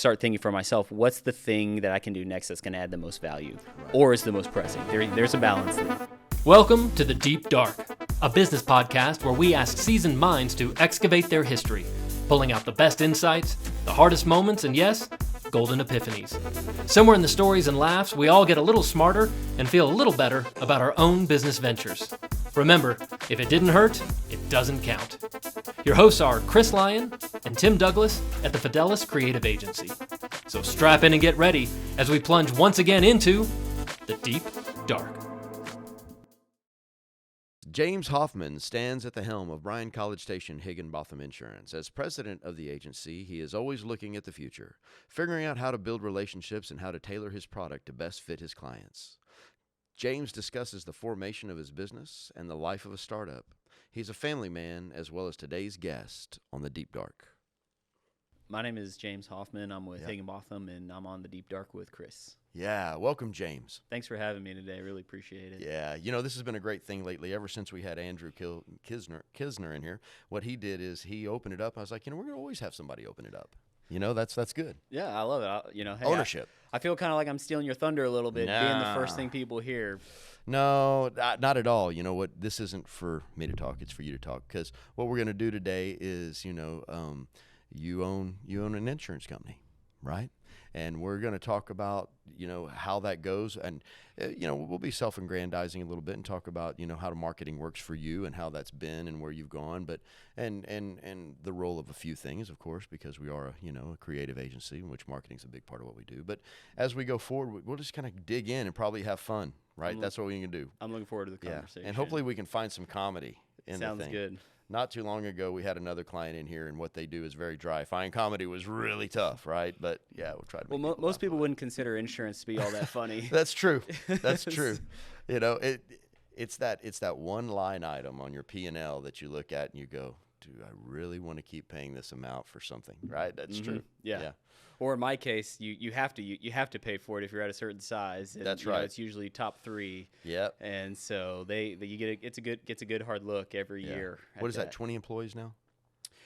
start thinking for myself, what's the thing that I can do next that's going to add the most value or is the most pressing? There's a balance there. Welcome to The Deep Dark, a business podcast where we ask seasoned minds to excavate their history, pulling out the best insights, the hardest moments, and yes, golden epiphanies. Somewhere in the stories and laughs, we all get a little smarter and feel a little better about our own business ventures. Remember, if it didn't hurt, it doesn't count. Your hosts are Chris Lyon and Tim Douglas at the Fidelis Creative Agency. So strap in and get ready as we plunge once again into The Deep Dark. James Hoffman stands at the helm of Bryan Station Higginbotham Insurance. As president of the agency, he is always looking at the future, figuring out how to build relationships and how to tailor his product to best fit his clients. James discusses the formation of his business and the life of a startup. He's a family man as well as today's guest on The Deep Dark. My name is James Hoffman. I'm with Higginbotham, and I'm on The Deep Dark with Chris. Yeah, welcome, James. Thanks for having me today. I really appreciate it. Yeah, you know, this has been a great thing lately. Ever since we had Andrew Kisner in here, what he did is he opened it up. I was like, we're going to always have somebody open it up. You know, that's good. Yeah, I love it. Hey, ownership. I feel kind of like I'm stealing your thunder a little bit, being the first thing people hear. No, not at all. You know what? This isn't for me to talk. It's for you to talk. Because what we're going to do today is, you own an insurance company, right? And we're going to talk about, how that goes. And, we'll be self-aggrandizing a little bit and talk about, how the marketing works for you and how that's been and where you've gone. But, and the role of a few things, of course, because we are, a creative agency in which marketing is a big part of what we do. But as we go forward, we'll just kind of dig in and probably have fun, right? That's what we can do. I'm looking forward to the conversation. And hopefully we can find some comedy in the thing. Sounds good. Not too long ago, we had another client in here, and what they do is very dry. Finding comedy was really tough, right? But, yeah, we'll try to make most people wouldn't consider insurance to be all that funny. That's true. That's true. It's that one line item on your P&L that you look at and you go, do I really want to keep paying this amount for something, right? That's true. Yeah. Or in my case, you have to pay for it if you're at a certain size. And, that's right. It's usually top 3. Yep. And so gets a good hard look every year. What is that? 20 employees now?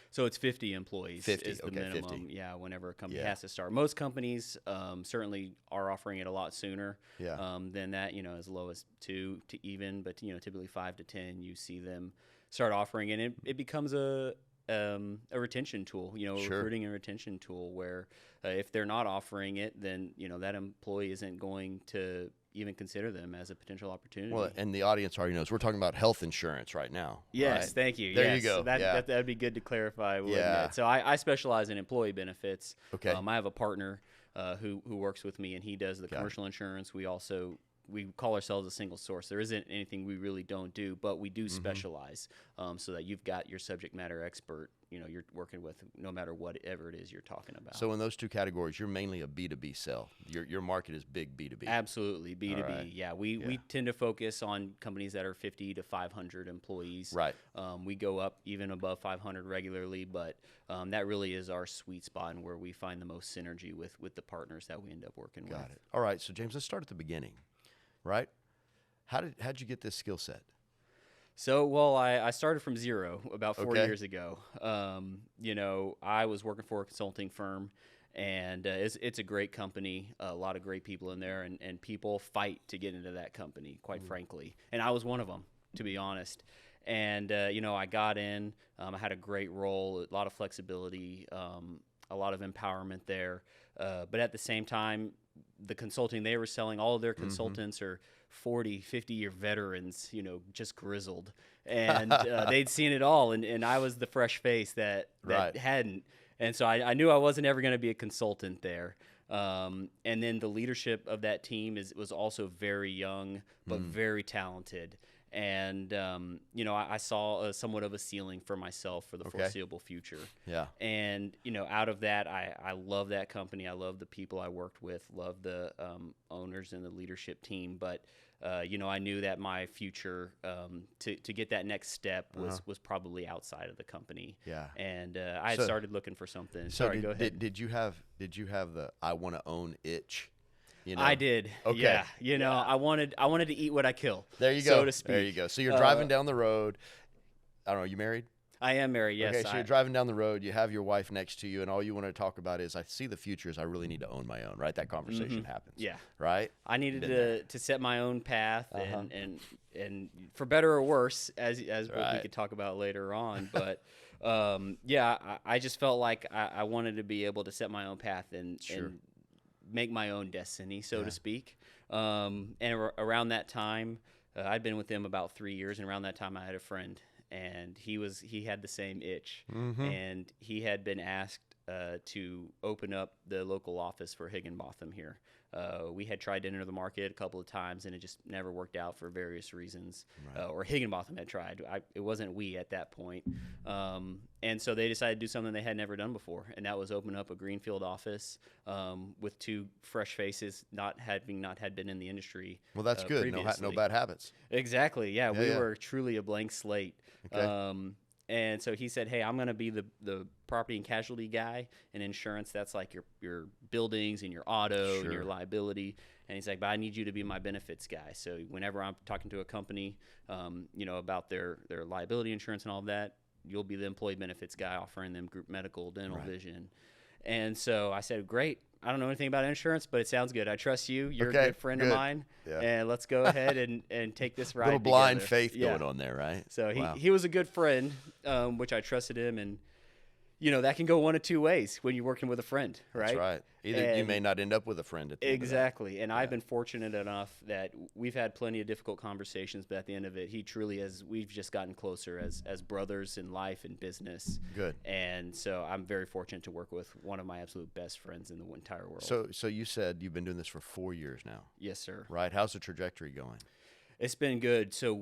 So it's 50 employees. 50 is the okay, minimum. 50. Yeah, whenever a company has to start. Most companies certainly are offering it a lot sooner. Than that. As low as 2 to even, but typically 5 to 10. You see them start offering, and it becomes a retention tool, recruiting and retention tool where if they're not offering it, then, that employee isn't going to even consider them as a potential opportunity. Well, and the audience already knows we're talking about health insurance right now. Yes, right? Thank you. There you go. So that'd be good to clarify. Yeah. So I specialize in employee benefits. Okay. I have a partner who works with me, and he does the commercial insurance. We call ourselves a single source. There isn't anything we really don't do, but we do specialize so that you've got your subject matter expert, you're working with no matter whatever it is you're talking about. So in those two categories, you're mainly a B2B sell. Your market is big B2B. Absolutely, B2B. Right. Yeah, we tend to focus on companies that are 50 to 500 employees. Right. We go up even above 500 regularly, but that really is our sweet spot and where we find the most synergy with the partners that we end up working with. Got it. All right, so James, let's start at the beginning. Right? How'd you get this skill set? So, I started from zero about 4 years ago. I was working for a consulting firm, and it's a great company, a lot of great people in there, and people fight to get into that company, quite frankly. And I was one of them, to be honest. And, I got in. I had a great role, a lot of flexibility, a lot of empowerment there. But at the same time, the consulting they were selling, all of their consultants are 40, 50-year veterans, just grizzled. And they'd seen it all, and I was the fresh face that hadn't. And so I knew I wasn't ever going to be a consultant there. And then the leadership of that team was also very young, but very talented. And, I saw somewhat of a ceiling for myself for the foreseeable future. Yeah. And, out of that, I love that company. I love the people I worked with, love the owners and the leadership team. But, I knew that my future to get that next step was probably outside of the company. Yeah. And I had started looking for something. Sorry, go ahead. Did you have the I want to own itch? I did. Okay. Yeah. I wanted to eat what I kill. There you go. So to speak. There you go. So you're driving down the road. I don't know. You married? I am married, yes. Okay, so you're driving down the road, you have your wife next to you, and all you want to talk about is, I see the future is I really need to own my own, right? That conversation happens. Yeah. Right? I needed to set my own path, and for better or worse, as what we could talk about later on. But I just felt like I wanted to be able to set my own path and make my own destiny, so to speak. And around that time, I'd been with them about 3 years, and around that time I had a friend, and he had the same itch, and he had been asked to open up the local office for Higginbotham here. We had tried to enter the market a couple of times, and it just never worked out for various reasons. Or Higginbotham had tried. It wasn't we at that point. And so they decided to do something they had never done before, and that was open up a greenfield office with 2 fresh faces, not had been in the industry. Well, that's good. No bad habits. Exactly. Yeah, we were truly a blank slate. Okay. And so he said, hey, I'm going to be the property and casualty guy. In insurance, that's like your buildings and your auto and your liability. And he's like, but I need you to be my benefits guy. So whenever I'm talking to a company, about their liability insurance and all that, you'll be the employee benefits guy, offering them group medical, dental, vision. And so I said, great. I don't know anything about insurance, but it sounds good. I trust you. You're a good friend of mine. Yeah. And let's go ahead and take this ride little blind faith going on there, right? So he was a good friend, which I trusted him. And, that can go one of 2 ways when you're working with a friend, right? That's right. Either you may not end up with a friend at the end of that. And I've been fortunate enough that we've had plenty of difficult conversations, but at the end of it, he truly we've just gotten closer as brothers in life and business. Good. And so I'm very fortunate to work with one of my absolute best friends in the entire world. So you said you've been doing this for 4 years now. Yes, sir. Right. How's the trajectory going? It's been good. So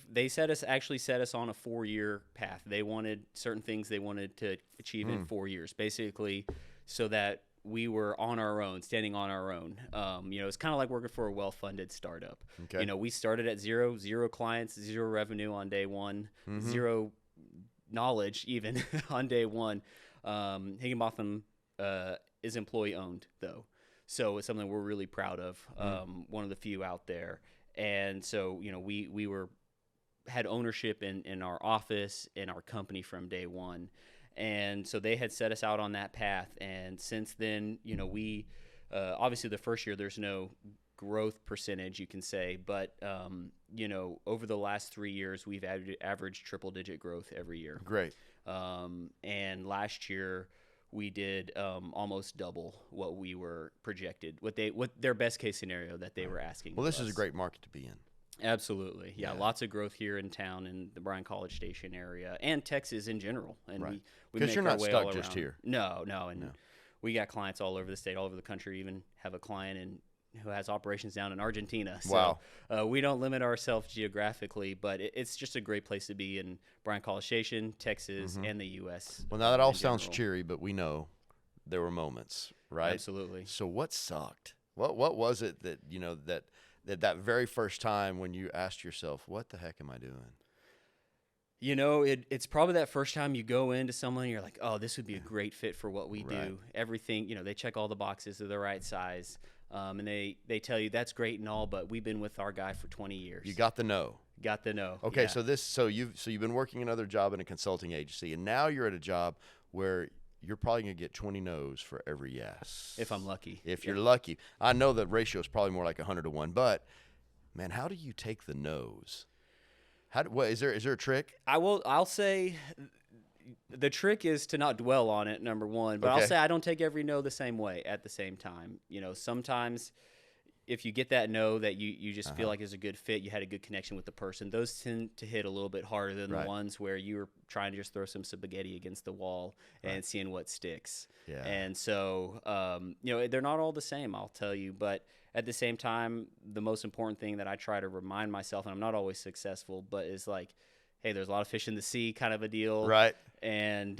they set us on a 4-year path. They wanted certain things they wanted to achieve in 4 years, basically, so that we were on our own, standing on our own. It's kind of like working for a well-funded startup. Okay. We started at zero clients, 0 revenue on day one, 0 knowledge even on day one. Higginbotham is employee-owned, though, so it's something we're really proud of. One of the few out there. And so, we had ownership in our office, in our company from day one. And so they had set us out on that path. And since then, we obviously the first year there's no growth percentage, you can say. But, over the last 3 years, we've averaged triple-digit growth every year. Great. And last year we did almost double what we were projected, what their best case scenario that they were asking. Well, this is a great market to be in. Absolutely. Yeah, lots of growth here in town in the Bryan College Station area and Texas in general. And we because you're not stuck just here. No. We got clients all over the state, all over the country, even have a client who has operations down in Argentina. So we don't limit ourselves geographically, but it's just a great place to be in Bryan College Station, Texas, and the U.S. Well, now that all sounds cheery, but we know there were moments, right? Absolutely. So what sucked? What was it that, that very first time when you asked yourself, what the heck am I doing? It's probably that first time you go into someone and you're like, oh, this would be a great fit for what we do. Everything, they check all the boxes, they're the right size. And they tell you that's great and all, but we've been with our guy for 20 years. You got the no. Got the no. Okay, so you've been working another job in a consulting agency, and now you're at a job where you're probably going to get 20 no's for every yes. If I'm lucky. If you're lucky. I know the ratio is probably more like 100 to 1, but man, how do you take the no's? Is there a trick? I'll say the trick is to not dwell on it, number one. But I'll say I don't take every no the same way at the same time. Sometimes if you get that no that you just feel like is a good fit, you had a good connection with the person, those tend to hit a little bit harder than the ones where you're trying to just throw some spaghetti against the wall and seeing what sticks. Yeah. And so, they're not all the same, I'll tell you. But at the same time, the most important thing that I try to remind myself, and I'm not always successful, but is like, hey, there's a lot of fish in the sea kind of a deal. Right. And,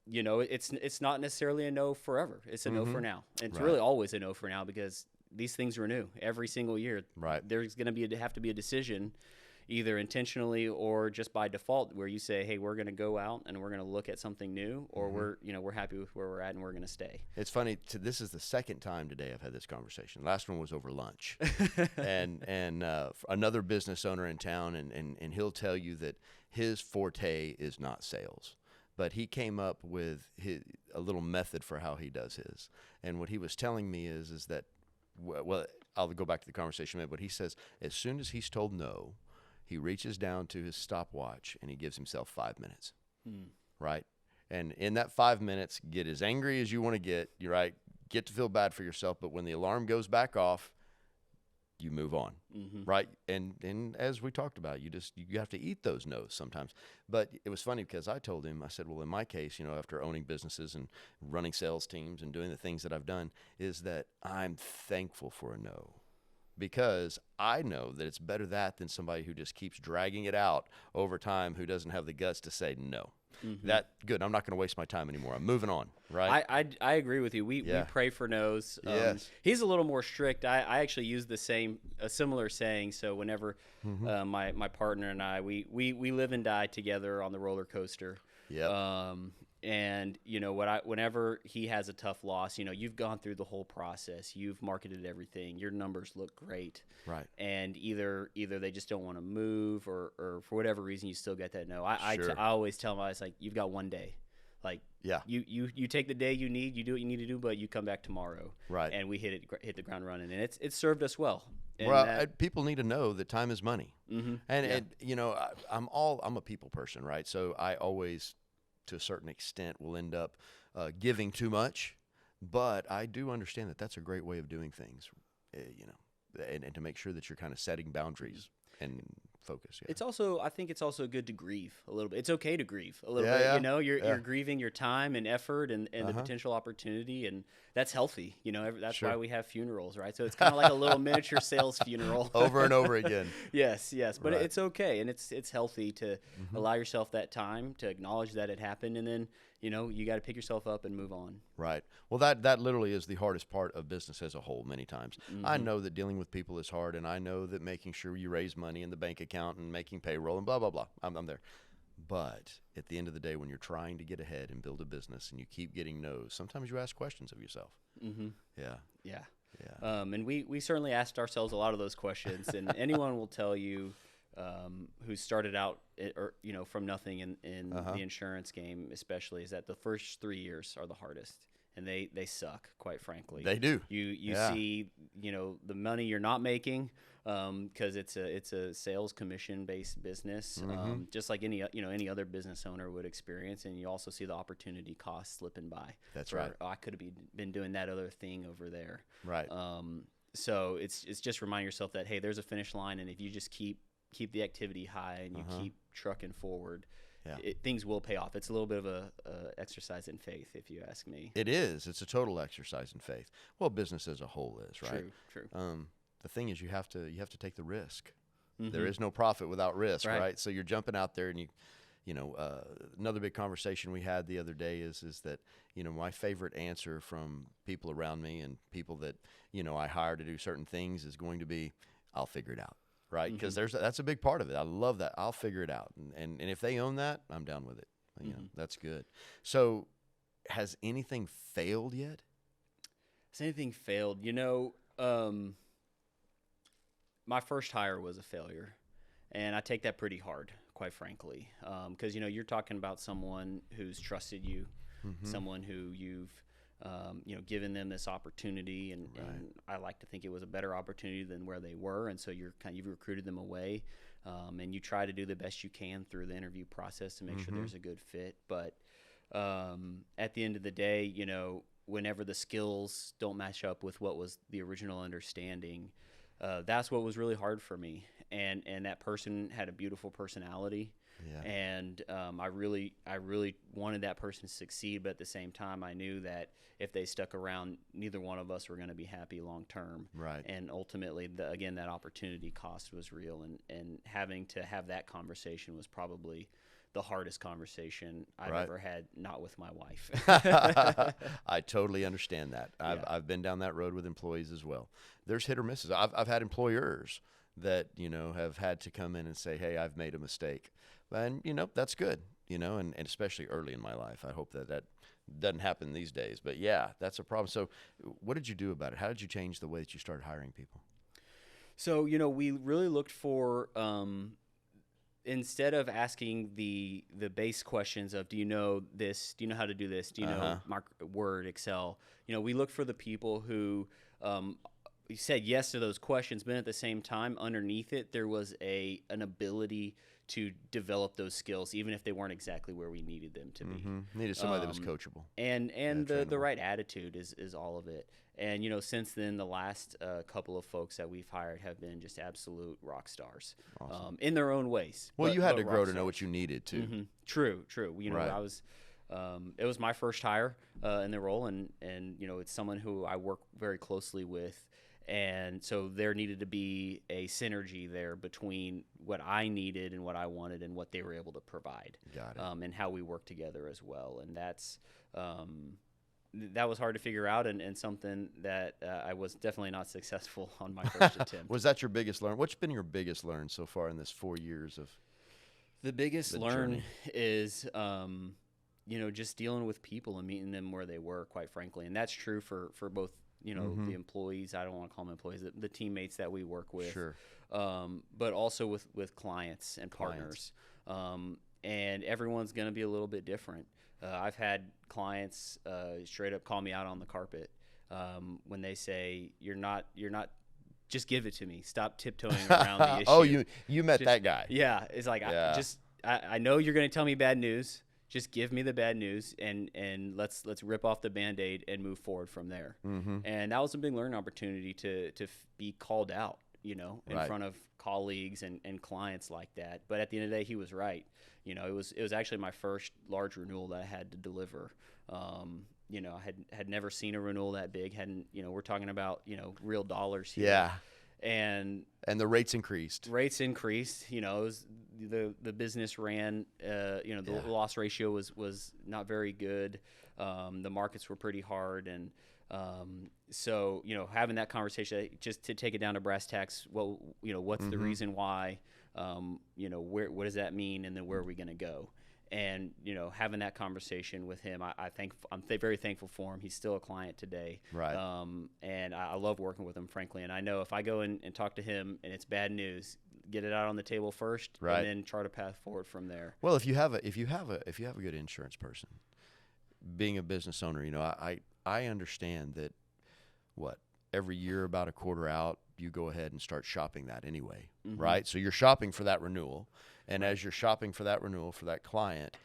it's not necessarily a no forever. It's a no for now. And it's really always a no for now because these things renew every single year. Right. There's going to have to be a decision, either intentionally or just by default, where you say, hey, we're going to go out and we're going to look at something new, or we're happy with where we're at and we're going to stay. It's funny. This is the second time today I've had this conversation. Last one was over lunch, and another business owner in town, and he'll tell you that his forte is not sales, but he came up with a little method for how he does his. And what he was telling me is that, well, I'll go back to the conversation in a minute, but he says as soon as he's told no, he reaches down to his stopwatch and he gives himself 5 minutes, right? And in that 5 minutes, get as angry as you want to get, you're right, get to feel bad for yourself, but when the alarm goes back off, you move on, right? And as we talked about, you have to eat those no's sometimes. But it was funny because I told him, I said, well, in my case, after owning businesses and running sales teams and doing the things that I've done, is that I'm thankful for a no. Because I know that it's better that than somebody who just keeps dragging it out over time, who doesn't have the guts to say no. That good. I'm not going to waste my time anymore. I'm moving on. Right. I agree with you. We pray for no's. Yes. He's a little more strict. I actually use a similar saying. So whenever my partner and I we live and die together on the roller coaster. Yeah. And whenever he has a tough loss, you've gone through the whole process. You've marketed everything. Your numbers look great. Right. And either they just don't want to move, or for whatever reason you still get that no. I always tell him, I was like, you've got one day. Like, yeah, you take the day you need, you do what you need to do, but you come back tomorrow. Right. And we hit the ground running, and it's served us well. And people need to know that time is money. And I'm a people person, right? So I always, to a certain extent, will end up giving too much, but I do understand that that's a great way of doing things, and to make sure that you're kind of setting boundaries and focus. Yeah. I think it's also good to grieve a little bit. It's okay to grieve a little bit. You're grieving your time and effort and the potential opportunity, and that's healthy. That's why we have funerals, right? So it's kind of like a little miniature sales funeral over and over again. Yes, but it's okay, and it's healthy to allow yourself that time to acknowledge that it happened, and then you got to pick yourself up and move on. Right. Well, that literally is the hardest part of business as a whole many times. I know that dealing with people is hard, and I know that making sure you raise money in the bank account and making payroll and blah, blah, blah. I'm there. But at the end of the day, when you're trying to get ahead and build a business and you keep getting no's, sometimes you ask questions of yourself. Yeah. And we certainly asked ourselves a lot of those questions, and anyone will tell you who started out from nothing in the insurance game, especially, is that the first 3 years are the hardest, and they suck, quite frankly. They do. You see the money you're not making, because it's a sales commission based business, just like any other business owner would experience, and you also see the opportunity cost slipping by. That's right. I could have been doing that other thing over there. Right. So it's just remind yourself that, hey, there's a finish line, and if you just keep the activity high and you keep trucking forward, things will pay off. It's a little bit of a exercise in faith, if you ask me. It is. It's a total exercise in faith. Well, business as a whole is, right? True. The thing is, you have to take the risk. There is no profit without risk, right? So you're jumping out there, and another big conversation we had the other day is that my favorite answer from people around me and people that I hire to do certain things is going to be, I'll figure it out. Right, because that's a big part of it. I love that. I'll figure it out, and if they own that, I'm down with it. That's good. So, has anything failed yet? Has anything failed? My first hire was a failure, and I take that pretty hard, quite frankly, because you're talking about someone who's trusted you, someone who you've given them this opportunity, and I like to think it was a better opportunity than where they were, and so you've recruited them away, and you try to do the best you can through the interview process to make sure there's a good fit. But at the end of the day, whenever the skills don't match up with what was the original understanding, that's what was really hard for me. And that person had a beautiful personality. Yeah. And I really wanted that person to succeed, but at the same time, I knew that if they stuck around, neither one of us were going to be happy long term. Right. And ultimately, that opportunity cost was real, and having to have that conversation was probably the hardest conversation I've ever had, not with my wife. I totally understand that. I've been down that road with employees as well. There's hit or misses. I've had employers that, you know, have had to come in and say, hey, I've made a mistake. And, you know, that's good, you know, and especially early in my life. I hope that doesn't happen these days. But, yeah, that's a problem. So what did you do about it? How did you change the way that you started hiring people? So, you know, we really looked for instead of asking the base questions of, do you know this? Do you know how to do this? Do you know Word, Excel? You know, we looked for the people who said yes to those questions, but at the same time, underneath it, there was an ability to develop those skills, even if they weren't exactly where we needed them to be. Needed somebody that was coachable. And the right attitude is all of it. And, you know, since then, the last couple of folks that we've hired have been just absolute rock stars. Awesome. In their own ways. Well, you had to grow to know what you needed to. Mm-hmm. True. You know, Right. it was my first hire in the role, and you know, it's someone who I work very closely with. And so there needed to be a synergy there between what I needed and what I wanted and what they were able to provide. Got it. And how we work together as well. And that's that was hard to figure out, and something that I was definitely not successful on my first attempt. Was that your biggest learn? What's been your biggest learn so far in this 4 years of the biggest the learn journey? is you know, just dealing with people and meeting them where they were, quite frankly. And that's true for both, you know, the employees, I don't want to call them employees, the teammates that we work with, Sure. But also with clients and partners. And everyone's going to be a little bit different. I've had clients straight up call me out on the carpet when they say, you're not, just give it to me. Stop tiptoeing around the issue. Oh, you met that guy. Yeah. It's like, Yeah. I know you're going to tell me bad news. Just give me the bad news, and let's rip off the Band-Aid and move forward from there. And that was a big learning opportunity to be called out, you know, in Right. front of colleagues and clients like that. But at the end of the day, he was right. You know, it was actually my first large renewal that I had to deliver. You know, I had never seen a renewal that big. You know, we're talking about, you know, real dollars here. Yeah. And the rates increased. You know, it was the business ran, you know, the loss ratio was not very good. The markets were pretty hard. And so, you know, having that conversation, just to take it down to brass tacks, well, you know, what's the reason why, you know, what does that mean? And then where are we going to go? And, you know, having that conversation with him, I'm very thankful for him. He's still a client today. Right. And I love working with him, frankly. And I know if I go in and talk to him and it's bad news, get it out on the table first, Right. and then chart a path forward from there. Well, if you have a good insurance person, being a business owner, you know, I understand that every year about a quarter out, you go ahead and start shopping that anyway, right? So you're shopping for that renewal. And as you're shopping for that renewal for that client,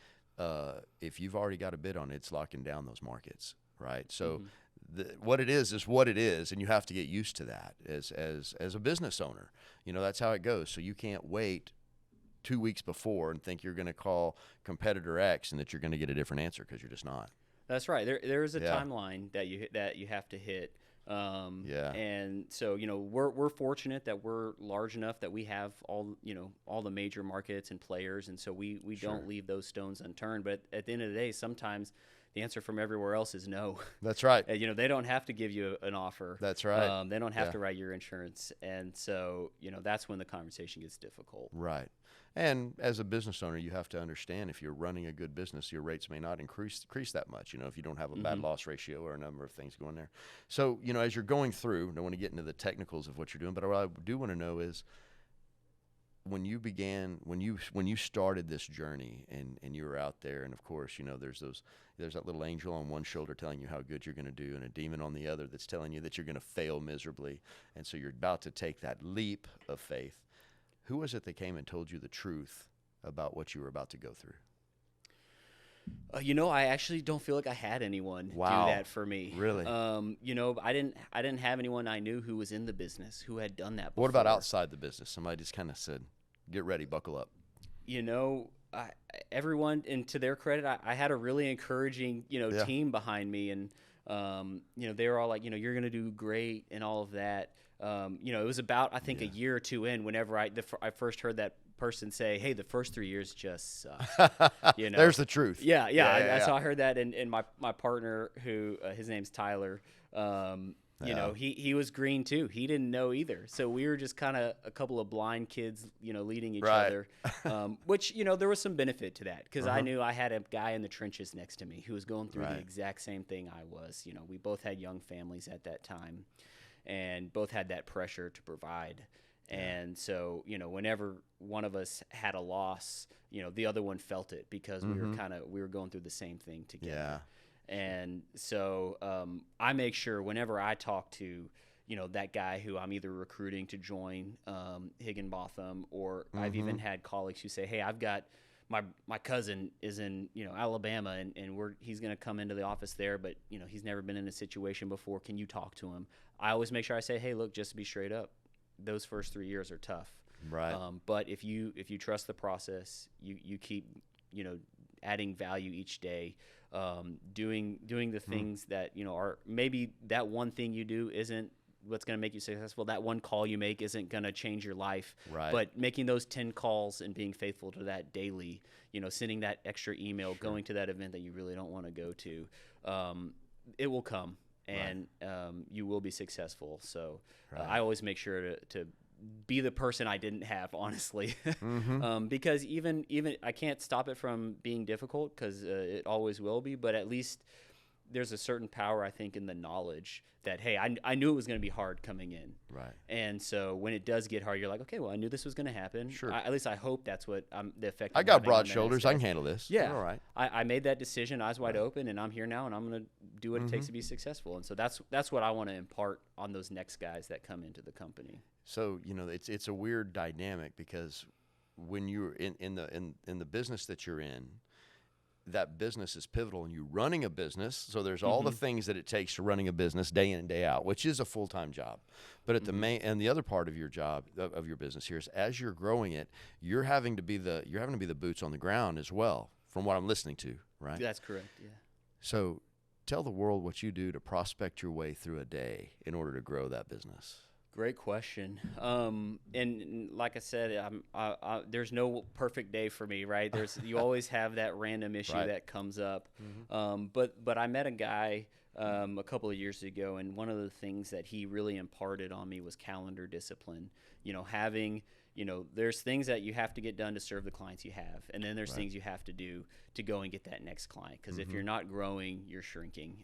if you've already got a bid on it, it's locking down those markets, right? So what it is what it is, and you have to get used to that as a business owner. You know, that's how it goes. So you can't wait 2 weeks before and think you're going to call competitor X and that you're going to get a different answer, because you're just not. That's right. There is a timeline that you have to hit. And so, you know, we're fortunate that we're large enough that we have all the major markets and players, and so we don't leave those stones unturned. But at the end of the day, sometimes the answer from everywhere else is no. That's right. You know, they don't have to give you an offer. That's right. They don't have to write your insurance, and so, you know, that's when the conversation gets difficult. Right. And as a business owner, you have to understand, if you're running a good business, your rates may not increase that much, you know, if you don't have a bad loss ratio or a number of things going there. So, you know, as you're going through, I don't want to get into the technicals of what you're doing, but what I do want to know is, when you started this journey and you were out there, and of course, you know, there's that little angel on one shoulder telling you how good you're going to do, and a demon on the other that's telling you that you're going to fail miserably. And so you're about to take that leap of faith. Who was it that came and told you the truth about what you were about to go through? You know, I actually don't feel like I had anyone do that for me. Really? You know, I didn't have anyone I knew who was in the business, who had done that before. What about outside the business? Somebody just kind of said, "Get ready, buckle up." You know, everyone, and to their credit, I had a really encouraging, you know, team behind me, and you know, they were all like, you know, you're going to do great and all of that. You know, it was about, I think, a year or two in, whenever I first heard that person say, "Hey, the first 3 years just suck." You know, there's the truth. Yeah. So I heard that, and my partner, who his name's Tyler, You know, he was green too. He didn't know either. So we were just kind of a couple of blind kids, you know, leading each other, which, you know, there was some benefit to that because I knew I had a guy in the trenches next to me who was going through the exact same thing I was. You know, we both had young families at that time and both had that pressure to provide. And so, you know, whenever one of us had a loss, you know, the other one felt it because we were going through the same thing together. Yeah. And so I make sure whenever I talk to, you know, that guy who I'm either recruiting to join Higginbotham, or I've even had colleagues who say, hey, I've got my cousin is in, you know, Alabama and he's going to come into the office there, but, you know, he's never been in a situation before. Can you talk to him? I always make sure I say, hey, look, just to be straight up, those first 3 years are tough. Right. But if you trust the process, you keep, you know, adding value each day, doing the things that, you know, are maybe that one thing you do isn't what's going to make you successful. That one call you make isn't going to change your life. Right. But making those 10 calls and being faithful to that daily, you know, sending that extra email, going to that event that you really don't want to go to, it will come. And you will be successful. So I always make sure to be the person I didn't have, honestly, because even I can't stop it from being difficult because it always will be. But at least there's a certain power, I think, in the knowledge that, hey, I knew it was going to be hard coming in. Right. And so when it does get hard, you're like, okay, well, I knew this was going to happen. Sure. At least I hope that's what the effect. I got broad shoulders. I can handle this. Yeah. All right. I made that decision, eyes wide open, and I'm here now, and I'm going to do what it takes to be successful. And so that's what I want to impart on those next guys that come into the company. So, you know, it's a weird dynamic because when you're in the business that you're in, that business is pivotal, and you're running a business. So there's all the things that it takes to running a business day in and day out, which is a full-time job. But at the main and the other part of your job of your business here is as you're growing it, you're having to be the boots on the ground as well, from what I'm listening to, right? That's correct. Yeah. So tell the world what you do to prospect your way through a day in order to grow that business. Great question. And like I said, there's no perfect day for me, right? You always have that random issue that comes up. But I met a guy a couple of years ago, and one of the things that he really imparted on me was calendar discipline. You know, having, you know, there's things that you have to get done to serve the clients you have, and then there's things you have to do to go and get that next client. Because if you're not growing, you're shrinking.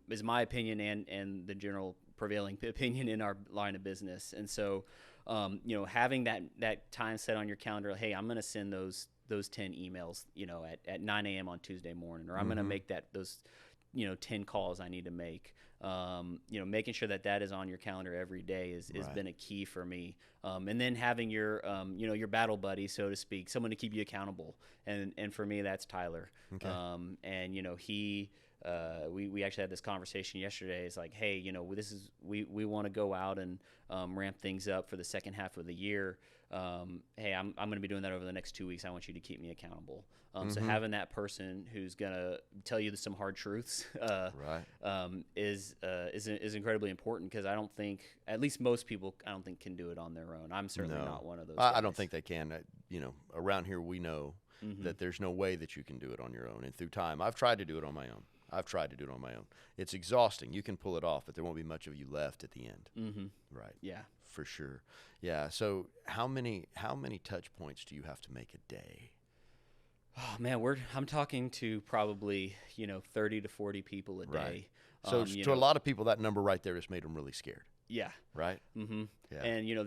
Is my opinion and the general prevailing opinion in our line of business. And so, you know, having that time set on your calendar, hey, I'm going to send those 10 emails, you know, at 9 a.m. on Tuesday morning, or I'm going to make those, you know, 10 calls I need to make. You know, making sure that is on your calendar every day has been a key for me. And then having your, you know, your battle buddy, so to speak, someone to keep you accountable. And for me, that's Tyler. Okay. And, you know, we actually had this conversation yesterday. It's like, hey, you know, we want to go out and ramp things up for the second half of the year. Hey, I'm going to be doing that over the next 2 weeks. I want you to keep me accountable. So having that person who's going to tell you some hard truths is incredibly important, because I don't think, at least most people, I don't think can do it on their own. I'm certainly not one of those guys. I don't think they can. You know, around here we know that there's no way that you can do it on your own. And through time, I've tried to do it on my own. It's exhausting. You can pull it off, but there won't be much of you left at the end. Right. Yeah. For sure. Yeah. So how many touch points do you have to make a day? Oh man, I'm talking to probably, you know, 30 to 40 people a day. So to a lot of people, that number right there just made them really scared. Yeah. Right. Yeah. And you know,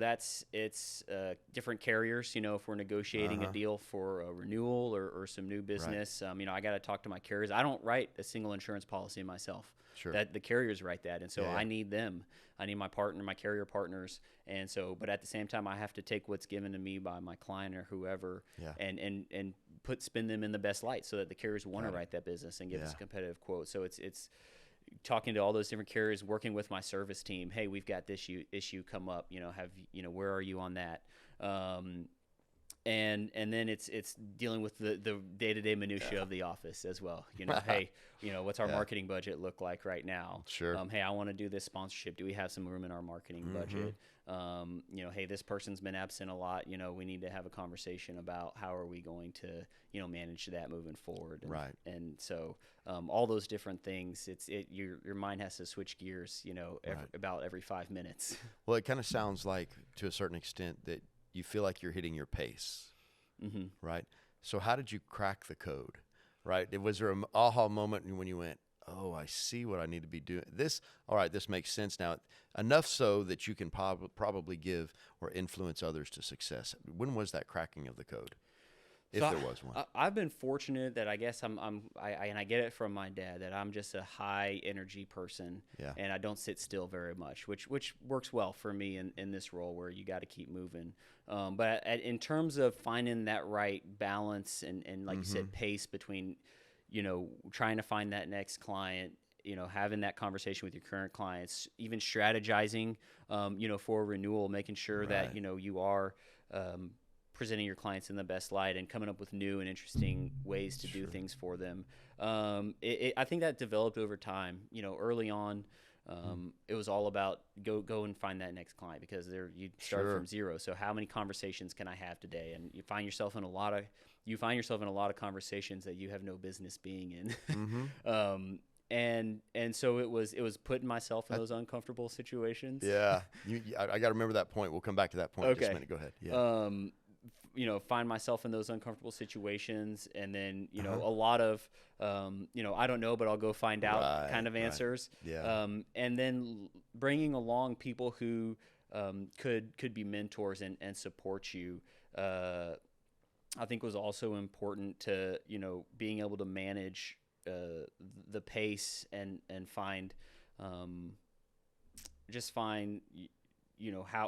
it's different carriers. You know, if we're negotiating a deal for a renewal or some new business, you know, I got to talk to my carriers. I don't write a single insurance policy myself. Sure. That the carriers write that, and so I need them. I need my carrier partners, and so. But at the same time, I have to take what's given to me by my client or whoever, and spin them in the best light, so that the carriers want to write that business and give us a competitive quote. So it's talking to all those different carriers, working with my service team. Hey, we've got this issue come up. You know, where are you on that? and then it's dealing with the day-to-day minutia of the office as well. Hey, what's our marketing budget look like right now? Sure. Hey, I want to do this sponsorship. Do we have some room in our marketing budget? Hey, this person's been absent a lot. We need to have a conversation about how are we going to manage that moving forward. Right. And so all those different things, your mind has to switch gears. About every 5 minutes. Well, it kind of sounds like, to a certain extent, that you feel like you're hitting your pace, right? So how did you crack the code, right? Was there an aha moment when you went, oh, I see what I need to be doing? All right, this makes sense now. Enough so that you can probably give or influence others to success. When was that cracking of the code? If there was one. I've been fortunate that I guess I get it from my dad that I'm just a high energy person, and I don't sit still very much, which works well for me in this role where you got to keep moving. But in terms of finding that right balance and like you said, pace between, trying to find that next client, having that conversation with your current clients, even strategizing, for renewal, making sure that, you are, presenting your clients in the best light and coming up with new and interesting ways to do things for them. I think that developed over time. Early on, it was all about go and find that next client, because you start from zero. So how many conversations can I have today? And you find yourself in a lot of conversations that you have no business being in. And so it was putting myself in those uncomfortable situations. Yeah, I got to remember that point. We'll come back to that point in just a minute. Go ahead. Yeah. Find myself in those uncomfortable situations, and then a lot of I don't know, but I'll go find out kind of answers. Yeah. And then bringing along people who could be mentors and support you. I think was also important to being able to manage the pace and find how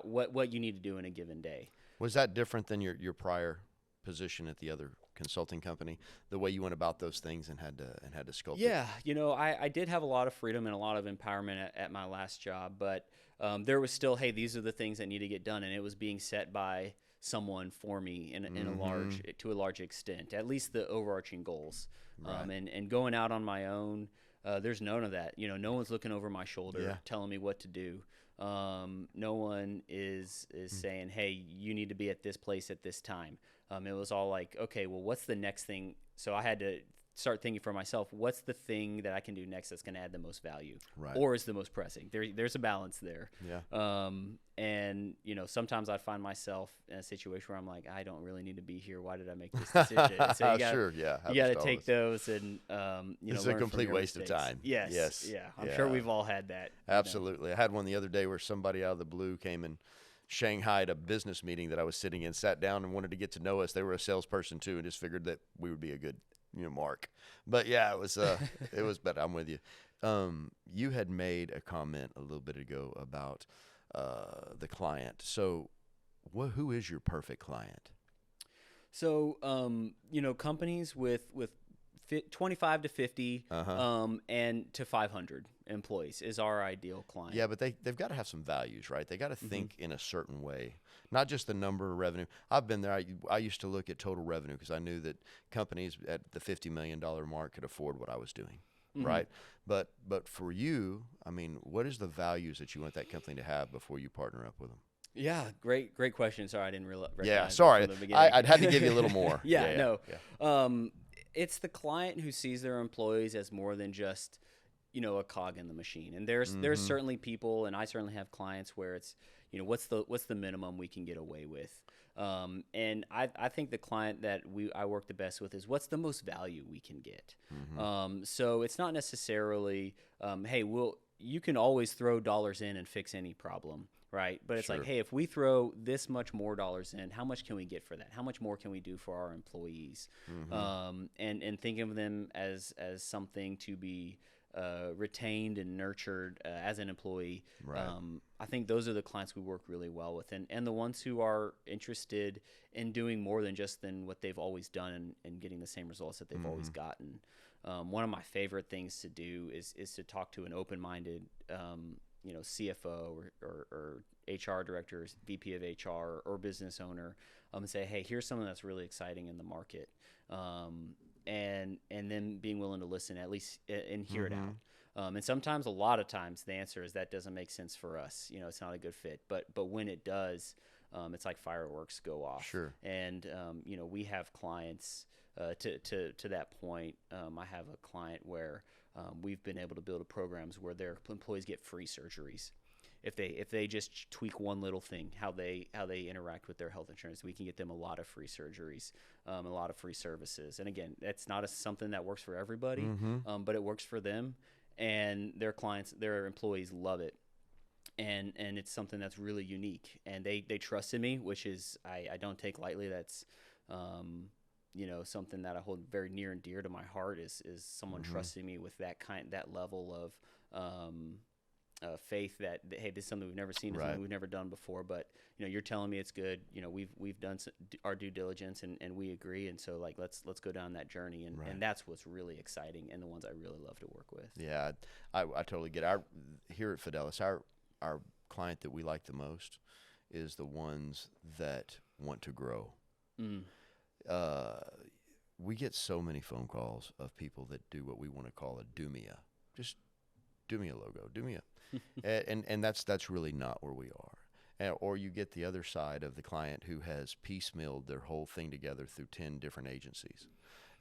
what you need to do in a given day. Was that different than your prior position at the other consulting company? The way you went about those things and had to sculpt it? Yeah, I did have a lot of freedom and a lot of empowerment at my last job, but there was still, hey, these are the things that need to get done, and it was being set by someone for me in a large extent, at least the overarching goals. Right. And going out on my own, there's none of that. No one's looking over my shoulder telling me what to do. No one is saying, hey, you need to be at this place at this time. It was all like, okay, well, what's the next thing? So I had to start thinking for myself, what's the thing that I can do next that's going to add the most value, or is the most pressing? There's a balance there. Yeah. And sometimes I find myself in a situation where I'm like, I don't really need to be here. Why did I make this decision? So you got to take those and it's a complete waste of time. Yes. Yeah. I'm sure we've all had that. Absolutely. I had one the other day where somebody out of the blue came and Shanghaied a business meeting that I was sitting in, sat down and wanted to get to know us. They were a salesperson too, and just figured that we would be a good mark. But yeah, it was but I'm with you. You had made a comment a little bit ago about the client. So who is your perfect client? So companies with 25 to 50 and to 500 employees is our ideal client. Yeah, but they've got to have some values, right? They got to think in a certain way, not just the number of revenue. I've been there. I used to look at total revenue because I knew that companies at the $50 million mark could afford what I was doing, right? But for you, I mean, what is the values that you want that company to have before you partner up with them? Yeah, great question. Sorry, I didn't realize. Yeah, sorry. I'd had to give you a little more. Yeah. It's the client who sees their employees as more than just a cog in the machine. And there's certainly people, and I certainly have clients where it's what's the minimum we can get away with. And I think the client that I work the best with is what's the most value we can get. So it's not necessarily hey, you can always throw dollars in and fix any problem. Right. But it's like, hey, if we throw this much more dollars in, how much can we get for that? How much more can we do for our employees? And think of them as something to be retained and nurtured as an employee. Right. I think those are the clients we work really well with, and the ones who are interested in doing more than what they've always done and getting the same results that they've always gotten. One of my favorite things to do is to talk to an open-minded CFO or HR director, VP of HR or business owner, and say, hey, here's something that's really exciting in the market, and then being willing to listen at least and hear it out. And sometimes, a lot of times, the answer is that doesn't make sense for us. It's not a good fit. But when it does, it's like fireworks go off. Sure. And we have clients to that point. I have a client where we've been able to build programs where their employees get free surgeries. If they just tweak one little thing, how they interact with their health insurance, we can get them a lot of free surgeries, a lot of free services. And again, that's not something that works for everybody, but it works for them, and their clients, their employees love it. And it's something that's really unique, and they trusted me, which is I don't take lightly. That's something that I hold very near and dear to my heart is someone trusting me with that level of faith that, hey, this is something we've never seen, this is something we've never done before, but you're telling me it's good. We've done our due diligence and we agree, and so like let's go down that journey, and that's what's really exciting and the ones I really love to work with. Yeah, I totally get it. Here at Fidelis, our client that we like the most is the ones that want to grow. We get so many phone calls of people that do what we want to call a do me a. Just do me a logo, do me a. and that's really not where we are. Or you get the other side of the client who has piecemealed their whole thing together through 10 different agencies.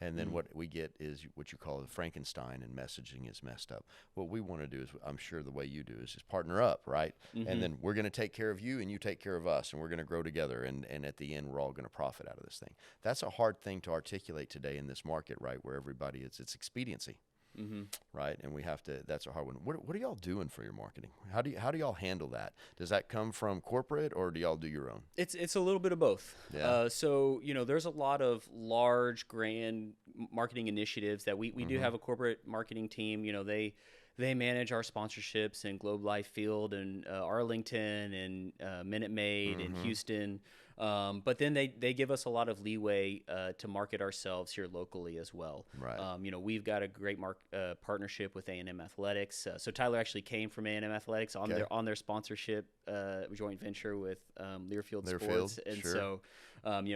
And then what we get is what you call the Frankenstein, and messaging is messed up. What we want to do is, I'm sure the way you do, is just partner up, right? And then we're going to take care of you and you take care of us, and we're going to grow together. And at the end, we're all going to profit out of this thing. That's a hard thing to articulate today in this market, right? Where everybody it's expediency. Right, and we have to. That's a hard one. What are y'all doing for your marketing? How do y'all handle that? Does that come from corporate, or do y'all do your own? It's a little bit of both. Yeah. So there's a lot of large, grand marketing initiatives that we do have a corporate marketing team. They manage our sponsorships in Globe Life Field and Arlington and Minute Maid and Houston. But then they give us a lot of leeway to market ourselves here locally as well. Right. We've got a great partnership with A&M Athletics. So Tyler actually came from A&M Athletics on their sponsorship joint venture with Learfield Sports, and sure. So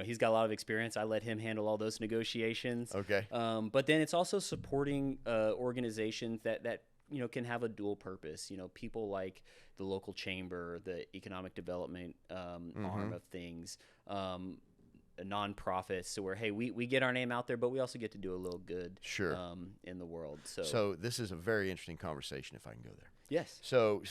he's got a lot of experience. I let him handle all those negotiations. Okay. But then it's also supporting organizations that can have a dual purpose. People like the local chamber, the economic development arm of things, nonprofits, so where, hey, we get our name out there, but we also get to do a little good in the world. So this is a very interesting conversation, if I can go there. Yes. So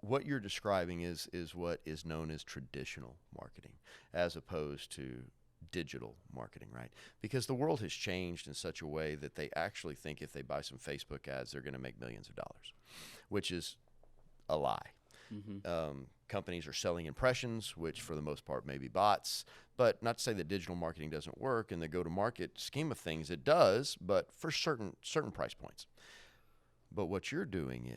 what you're describing is what is known as traditional marketing, as opposed to digital marketing, right? Because the world has changed in such a way that they actually think if they buy some Facebook ads, they're going to make millions of dollars, which is a lie. Companies are selling impressions, which for the most part may be bots, but not to say that digital marketing doesn't work. In the go-to-market scheme of things, it does, but for certain price points. But what you're doing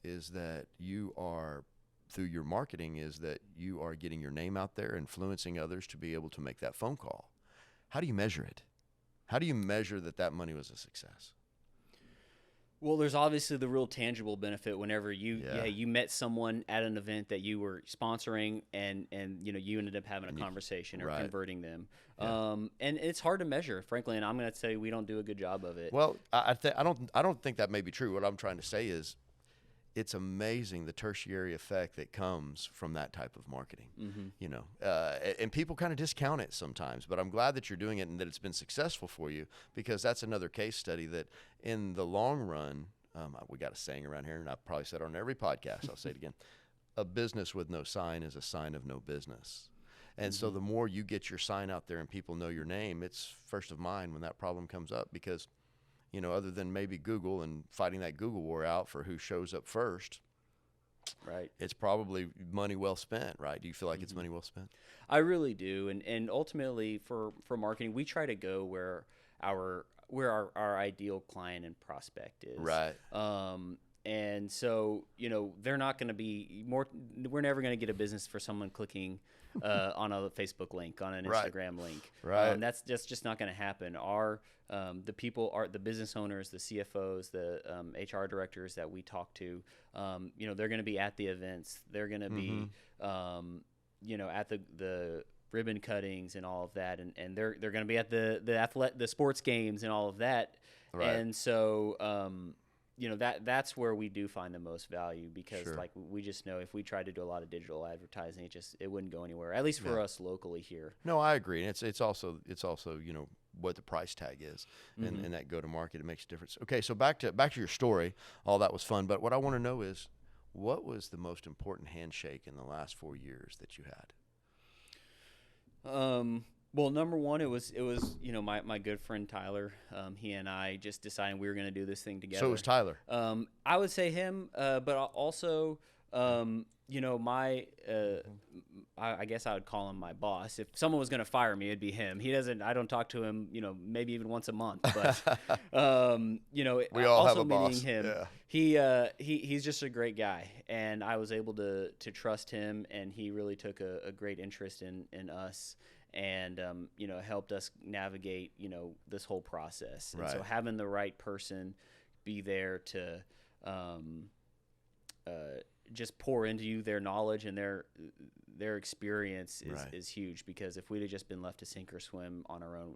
is that you are, through your marketing, is that you are getting your name out there, influencing others to be able to make that phone call. How do you measure it? How do you measure that money was a success? Well, there's obviously the real tangible benefit whenever you met someone at an event that you were sponsoring, and you ended up having a conversation or converting them. And it's hard to measure, frankly, and I'm going to say we don't do a good job of it. Well, I don't think that may be true. What I'm trying to say is, it's amazing the tertiary effect that comes from that type of marketing, and people kind of discount it sometimes, but I'm glad that you're doing it and that it's been successful for you, because that's another case study that in the long run, we got a saying around here, and I've probably said it on every podcast, I'll say it again, a business with no sign is a sign of no business. And so the more you get your sign out there and people know your name, it's first of mind when that problem comes up, because other than maybe Google and fighting that Google war out for who shows up first, right? It's probably money well spent, right? Do you feel like it's money well spent? I really do, and ultimately for marketing, we try to go where our ideal client and prospect is, right? And so, they're not going to be more. We're never going to get a business for someone clicking on a Facebook link, on an Instagram link. Right. That's just not going to happen. The people the business owners, the CFOs, the HR directors that we talk to, they're going to be at the events. They're going to be, at the ribbon cuttings and all of that, and they're going to be at the sports games and all of that. Right. And so, that's where we do find the most value, because Sure. like we just know if we tried to do a lot of digital advertising, it wouldn't go anywhere, at least for us locally here. No, I agree. And it's also what the price tag is, and that go to market, it makes a difference. Okay, so back to your story. All that was fun, but what I want to know is, what was the most important handshake in the last 4 years that you had? Well, number one, it was my good friend Tyler. He and I just decided we were going to do this thing together. So it was Tyler. I would say him, but also, I guess I would call him my boss. If someone was going to fire me, it'd be him. I don't talk to him, maybe even once a month. But, we all have a boss. Meeting him, yeah. He's just a great guy, and I was able to trust him, and he really took a great interest in us. And, helped us navigate, this whole process. And so having the right person be there to just pour into you their knowledge and their experience is huge, because if we'd have just been left to sink or swim on our own,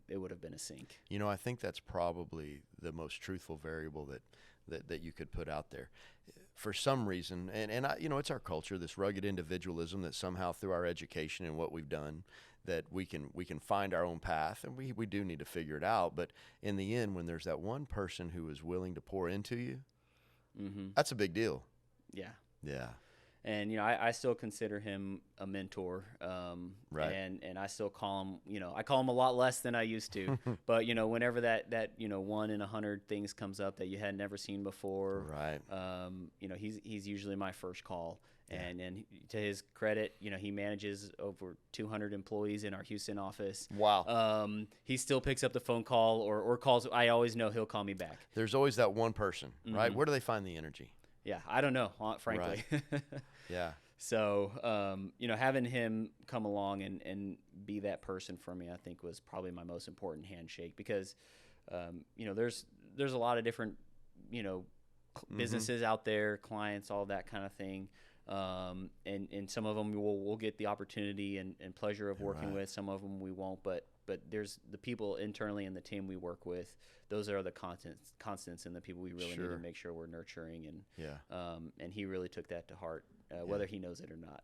it would have been a sink. I think that's probably the most truthful variable that you could put out there. For some reason, and it's our culture, this rugged individualism that somehow through our education and what we've done, that we can find our own path, and we do need to figure it out. But in the end, when there's that one person who is willing to pour into you, that's a big deal. Yeah. Yeah. And, I still consider him a mentor. Right. And I still call him, I call him a lot less than I used to. But, whenever that 1 in 100 things comes up that you had never seen before, right. He's usually my first call. And to his credit, he manages over 200 employees in our Houston office. Wow. He still picks up the phone call or calls. I always know he'll call me back. There's always that one person, right? Where do they find the energy? Yeah, I don't know, frankly. Right. Yeah. So, having him come along and be that person for me, I think was probably my most important handshake, because, there's a lot of different, businesses out there, clients, all that kind of thing. And some of them we'll get the opportunity and pleasure of working with. Some of them we won't, but there's the people internally in the team we work with. Those are the constants and the people we really need to make sure we're nurturing. And he really took that to heart, whether he knows it or not.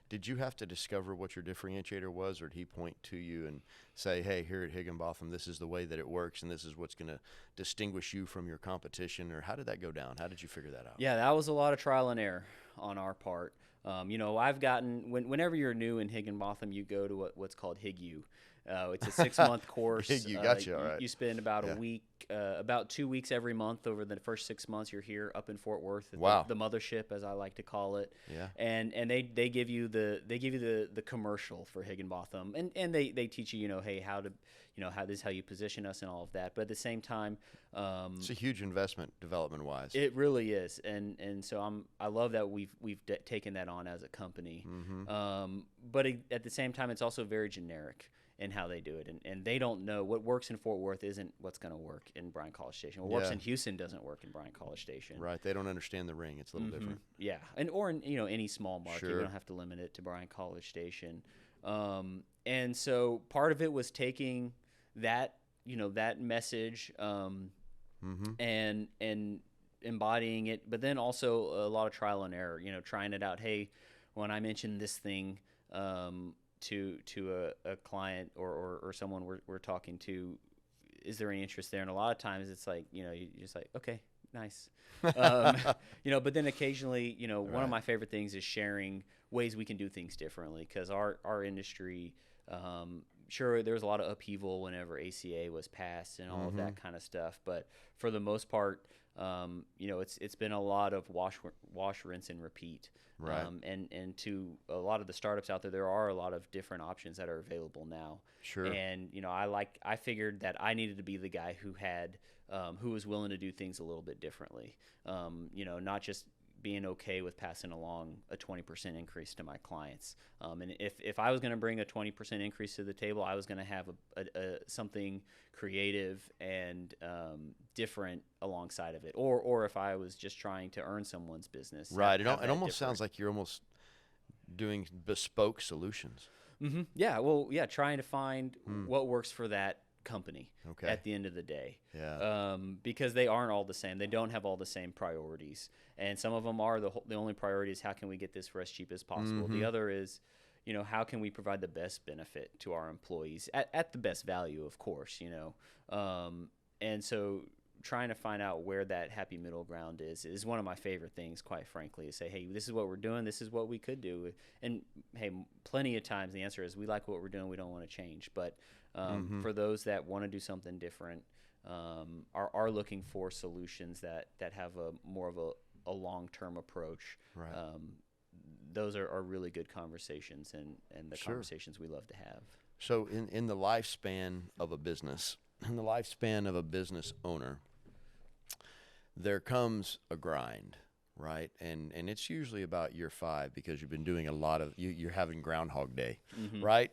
Did you have to discover what your differentiator was, or did he point to you and say, hey, here at Higginbotham, this is the way that it works, and this is what's going to distinguish you from your competition? Or how did that go down? How did you figure that out? Yeah, that was a lot of trial and error on our part. I've gotten, whenever you're new in Higginbotham, you go to what's called HigU. It's a 6-month course. You gotcha, all right. You spend about a week, about 2 weeks every month over the first 6 months. You're here up in Fort Worth, at the mothership, as I like to call it. Yeah. And they give you the commercial for Higginbotham, and they teach you, hey, how to, how this is how you position us and all of that. But at the same time, it's a huge investment development wise. It really is, and so I love that we've taken that on as a company. But at the same time, it's also very generic in how they do it, and they don't know what works in Fort Worth isn't what's going to work in Bryan College Station. What works in Houston doesn't work in Bryan College Station. Right, they don't understand the ring. It's a little different. Yeah, or in any small market, you don't have to limit it to Bryan College Station. And so part of it was taking that that message and embodying it, but then also a lot of trial and error. Trying it out. Hey, when I mentioned this thing to a client or someone we're talking to, is there any interest there? And a lot of times it's like, you're just like, okay, nice. But then occasionally, one of my favorite things is sharing ways we can do things differently, because our industry, sure, there was a lot of upheaval whenever ACA was passed and all of that kind of stuff. But for the most part, it's been a lot of wash, rinse, and repeat. Right. And to a lot of the startups out there are a lot of different options that are available now. Sure. And I figured that I needed to be the guy who had who was willing to do things a little bit differently. Not just being okay with passing along a 20% increase to my clients. And if I was going to bring a 20% increase to the table, I was going to have something creative and different alongside of it. Or if I was just trying to earn someone's business. Right. It almost sounds like you're almost doing bespoke solutions. Mm-hmm. Yeah. Well, yeah. Trying to find what works for that company at the end of the day. Yeah. Because they aren't all the same. They don't have all the same priorities. And some of them are the only priority is how can we get this for as cheap as possible. Mm-hmm. The other is, how can we provide the best benefit to our employees at the best value, of course, and so trying to find out where that happy middle ground is one of my favorite things, quite frankly, is say, hey, this is what we're doing. This is what we could do. And hey, plenty of times the answer is we like what we're doing. We don't want to change. But for those that want to do something different, are looking for solutions that have more of a long-term approach. Right. Those are really good conversations and the conversations we love to have. So in the lifespan of a business, in the lifespan of a business owner, there comes a grind, right? And it's usually about year 5 because you've been doing a lot of, you're having Groundhog Day, right?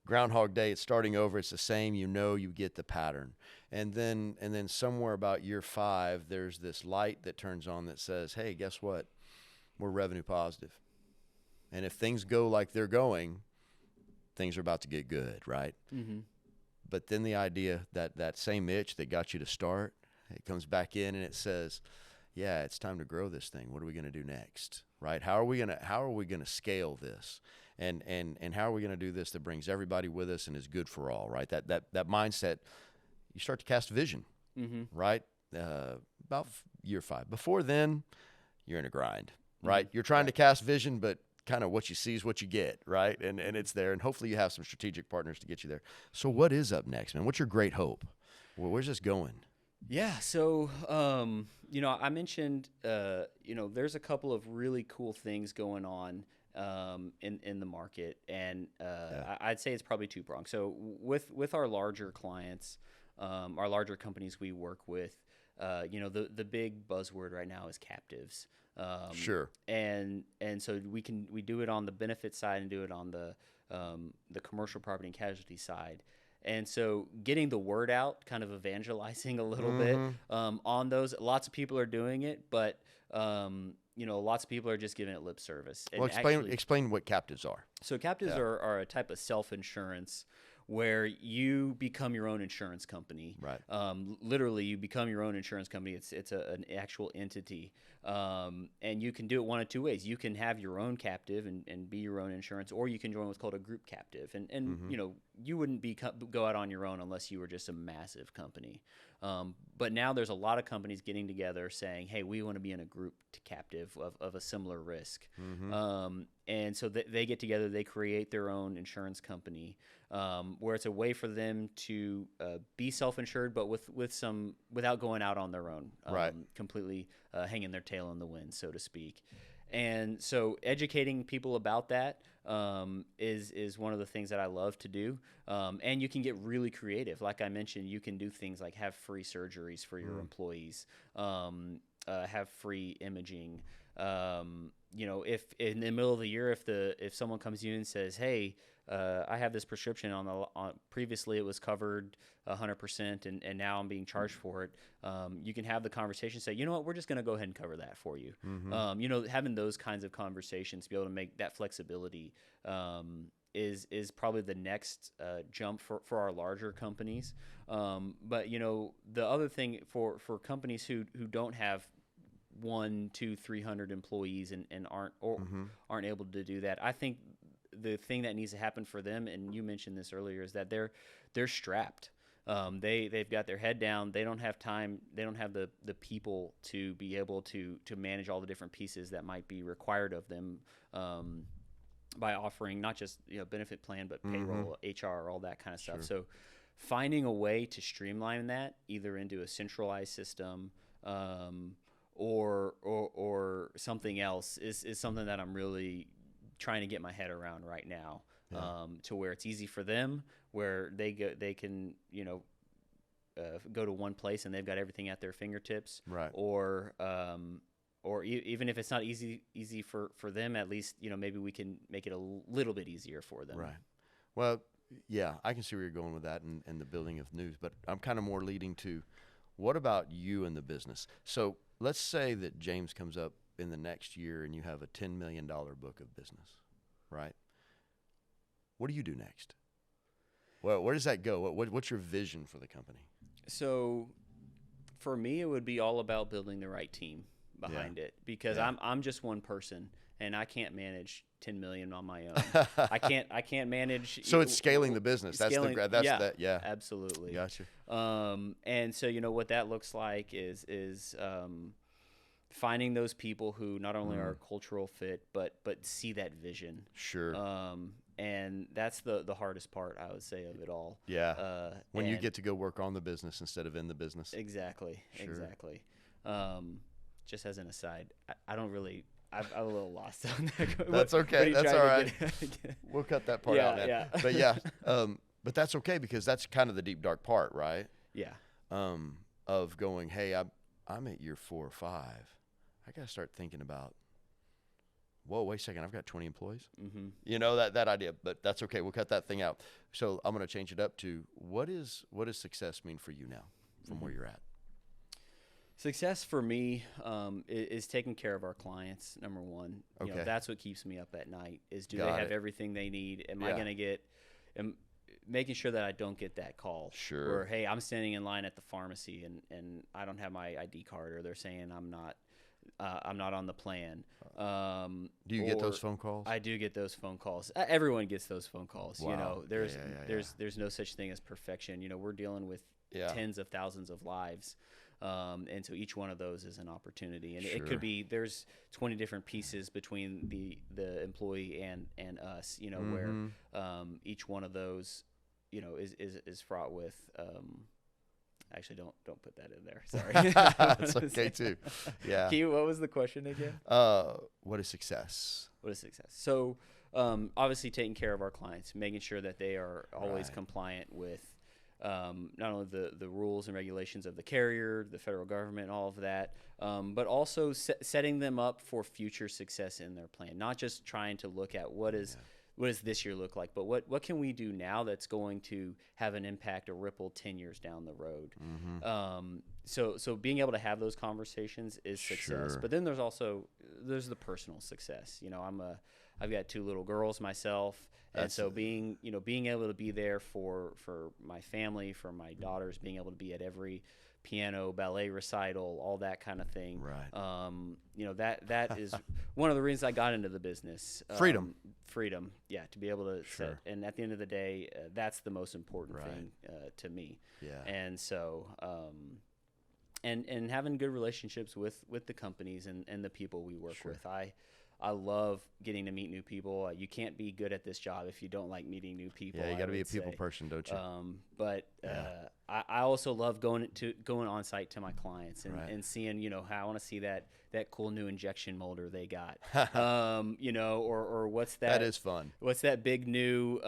Groundhog Day, it's starting over, it's the same, you get the pattern. And then somewhere about year 5, there's this light that turns on that says, hey, guess what? We're revenue positive. And if things go like they're going, things are about to get good, right? Mm-hmm. But then the idea that same itch that got you to start, it comes back in and it says, yeah, it's time to grow this thing. What are we going to do next, right? How are we going to scale this? And how are we going to do this that brings everybody with us and is good for all, right? That mindset, you start to cast vision, right? About year 5. Before then, you're in a grind, right? You're trying to cast vision, but kind of what you see is what you get, right? And it's there, and hopefully you have some strategic partners to get you there. So what is up next, man? What's your great hope? Where's this going? Yeah, so I mentioned there's a couple of really cool things going on in the market, and I'd say it's probably two-pronged. So with our larger clients, our larger companies we work with, the big buzzword right now is captives. Sure. And so we do it on the benefit side and do it on the commercial property and casualty side. And so getting the word out, kind of evangelizing a little bit on those. Lots of people are doing it, but lots of people are just giving it lip service. And well, explain what captives are. So captives are a type of self-insurance where you become your own insurance company. Right. Literally, you become your own insurance company. It's an actual entity. And you can do it one of two ways. You can have your own captive and be your own insurance, or you can join what's called a group captive. And you wouldn't go out on your own unless you were just a massive company. But now there's a lot of companies getting together saying, hey, we want to be in a group captive of a similar risk. And so they get together, they create their own insurance company, where it's a way for them to be self-insured, but without going out on their own, right. Completely hanging their tail in the wind, so to speak. And so educating people about that is one of the things that I love to do. And you can get really creative. Like I mentioned, you can do things like have free surgeries for your employees, have free imaging. If in the middle of the year, if someone comes to you and says, hey, I have this prescription on previously it was covered 100% and now I'm being charged for it. You can have the conversation, say, you know what, we're just going to go ahead and cover that for you. Having those kinds of conversations, to be able to make that flexibility is probably the next jump for our larger companies. But the other thing for companies who don't have 100, 200, 300 employees and aren't able to do that, I think the thing that needs to happen for them, and you mentioned this earlier, is that they're strapped. They've got their head down. They don't have time. They don't have the people to be able to manage all the different pieces that might be required of them by offering not just benefit plan, but payroll, HR, all that kind of stuff. So finding a way to streamline that either into a centralized system or something else is something that I'm really trying to get my head around right now, to where it's easy for them, where they can go to one place and they've got everything at their fingertips, right? Or even if it's not easy for them, at least maybe we can make it a little bit easier for them. Right. Well, yeah, I can see where you're going with that and the building of news, but I'm kind of more leading to, what about you in the business? So let's say that James comes up in the next year and you have a $10 million book of business, right? What do you do next? Well, where does that go? What's your vision for the company? So for me, it would be all about building the right team behind it, because I'm just one person and I can't manage 10 million on my own. I can't manage. So it's scaling the business. Absolutely. Gotcha. And so what that looks like is finding those people who not only are a cultural fit, but see that vision. Sure. And that's the hardest part, I would say, of it all. Yeah. When you get to go work on the business instead of in the business. Exactly. Sure. Exactly. Just as an aside, I don't really. I'm a little lost on that. That's okay. That's all right. We'll cut that part out, man. Yeah. But yeah, but that's okay, because that's kind of the deep, dark part, right? Yeah. Of going, hey, I'm at year 4 or 5. I got to start thinking about, whoa, wait a second, I've got 20 employees. Mm-hmm. That idea, but that's okay. We'll cut that thing out. So I'm going to change it up to, what does success mean for you now from where you're at? Success for me is taking care of our clients, number one. Okay. That's what keeps me up at night, is do they have everything they need? Am I going to making sure that I don't get that call. Sure. Where, hey, I'm standing in line at the pharmacy and I don't have my ID card, or they're saying I'm not on the plan. Do you get those phone calls? I do get those phone calls. Everyone gets those phone calls. Wow. There's no such thing as perfection. We're dealing with tens of thousands of lives. And so each one of those is an opportunity, and it could be, there's 20 different pieces between the employee and us, where each one of those, is fraught with. Actually, don't put that in there. Sorry. That's okay too. Yeah. What was the question again? What is success? What is success? So, obviously, taking care of our clients, making sure that they are always compliant with not only the rules and regulations of the carrier, the federal government, all of that, but also setting them up for future success in their plan. Not just trying to look at what does this year look like, but what can we do now that's going to have an impact or ripple 10 years down the road. So being able to have those conversations is success. Sure. But then there's the personal success. I've got 2 little girls myself. And so being able to be there for my family, for my daughters, being able to be at every piano, ballet recital, all that kind of thing. Right. That is one of the reasons I got into the business. Freedom. Yeah, to be able to Sure. and at the end of the day, that's the most important thing to me. Yeah. And so and having good relationships with the companies and the people we work with. I love getting to meet new people. You can't be good at this job if you don't like meeting new people. Yeah, you got to be a people person, don't you? I also love going on site to my clients and seeing, how I want to see that cool new injection molder they got, or what's that? That is fun. What's that big new,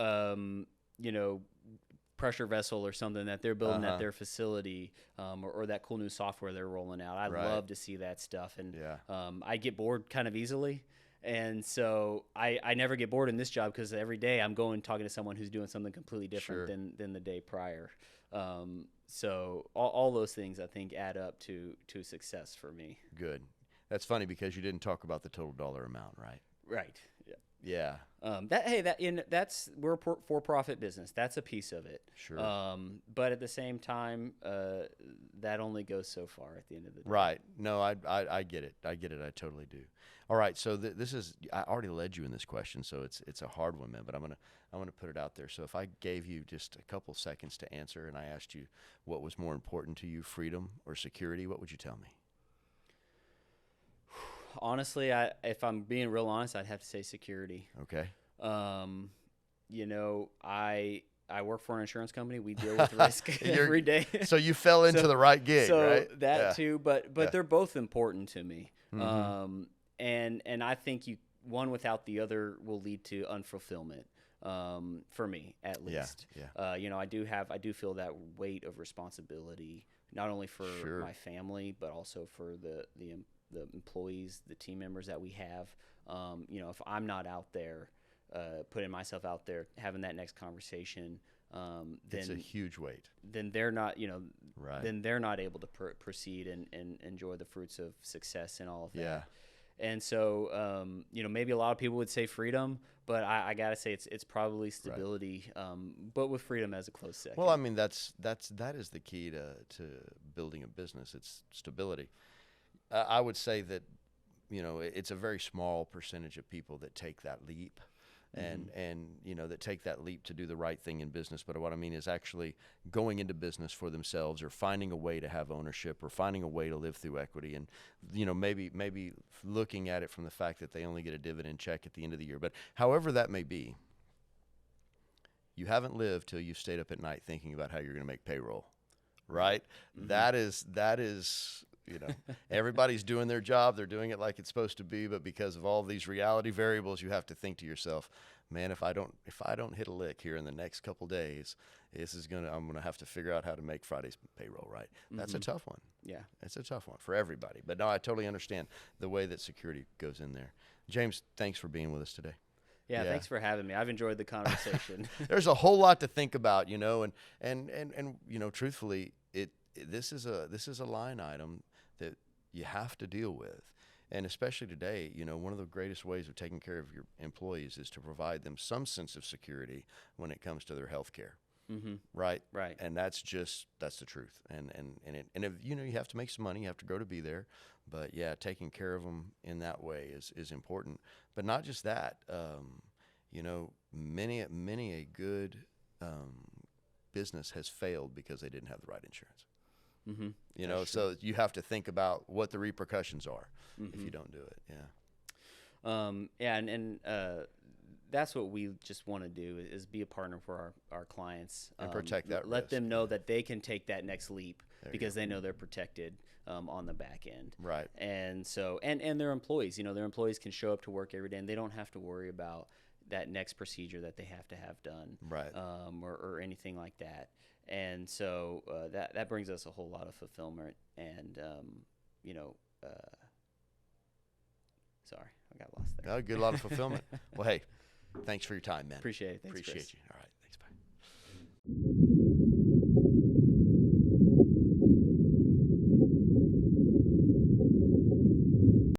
pressure vessel or something that they're building at their facility, or that cool new software they're rolling out. I love to see that stuff. And I get bored kind of easily. And so I never get bored in this job, because every day I'm talking to someone who's doing something completely different than the day prior. So all those things, I think, add up to success for me. Good. That's funny, because you didn't talk about the total dollar amount, right? Right. Yeah. We're a for-profit business. That's a piece of it. Sure. But at the same time, that only goes so far at the end of the day. Right. No, I get it. I totally do. All right. So this is, I already led you in this question, so it's a hard one, man. But I'm gonna put it out there. So if I gave you just a couple seconds to answer, and I asked you what was more important to you, freedom or security, what would you tell me? Honestly, if I'm being real honest, I'd have to say security. Okay. I work for an insurance company. We deal with risk every day. So you fell into the right gig, right? So that too, but they're both important to me. Mm-hmm. And I think one without the other will lead to unfulfillment. for me at least. Yeah. You know, I do feel that weight of responsibility, not only for my family, but also for the employees, the team members that we have. You know, if I'm not out there, putting myself out there, having that next conversation, then it's a huge weight. Then they're not, you know, right. Then they're not able to proceed and enjoy the fruits of success and all of that. Yeah. And so, you know, maybe a lot of people would say freedom, but I gotta say it's probably stability, but with freedom as a close second. Well, I mean, that is the key to building a business. It's stability. I would say that, you know, it's a very small percentage of people that take that leap, and you know, that take that leap to do the right thing in business. But what I mean is actually going into business for themselves, or finding a way to have ownership, or finding a way to live through equity, and, you know, maybe looking at it from the fact that they only get a dividend check at the end of the year. But however that may be, you haven't lived till you've stayed up at night thinking about how you're going to make payroll, right? That is. You know, everybody's doing their job. They're doing it like it's supposed to be, but because of all these reality variables, you have to think to yourself, man, if I don't hit a lick here in the next couple days, I'm gonna have to figure out how to make Friday's payroll right. That's a tough one. Yeah, it's a tough one for everybody. But no, I totally understand the way that security goes in there. James, thanks for being with us today. Yeah, thanks for having me. I've enjoyed the conversation. There's a whole lot to think about, you know, and you know, truthfully, this is a line item that you have to deal with. And especially today, you know, one of the greatest ways of taking care of your employees is to provide them some sense of security when it comes to their health care. Right? Right. And that's the truth. And if, you know, you have to make some money, you have to grow to be there. But yeah, taking care of them in that way is important. But not just that, you know, many a good business has failed because they didn't have the right insurance. You know, so you have to think about what the repercussions are if you don't do it. Yeah. And that's what we just want to do is be a partner for our clients and protect that let risk. them know that they can take that next leap because they know they're protected on the back end. Right. And so, and their employees, you know, their employees can show up to work every day and they don't have to worry about that next procedure that they have to have done. Right. Or anything like that. And so that brings us a whole lot of fulfillment and, you know, sorry, I got lost there. A good lot of fulfillment. Well, hey, thanks for your time, man. Appreciate it. Thanks, Appreciate Chris. you. All right.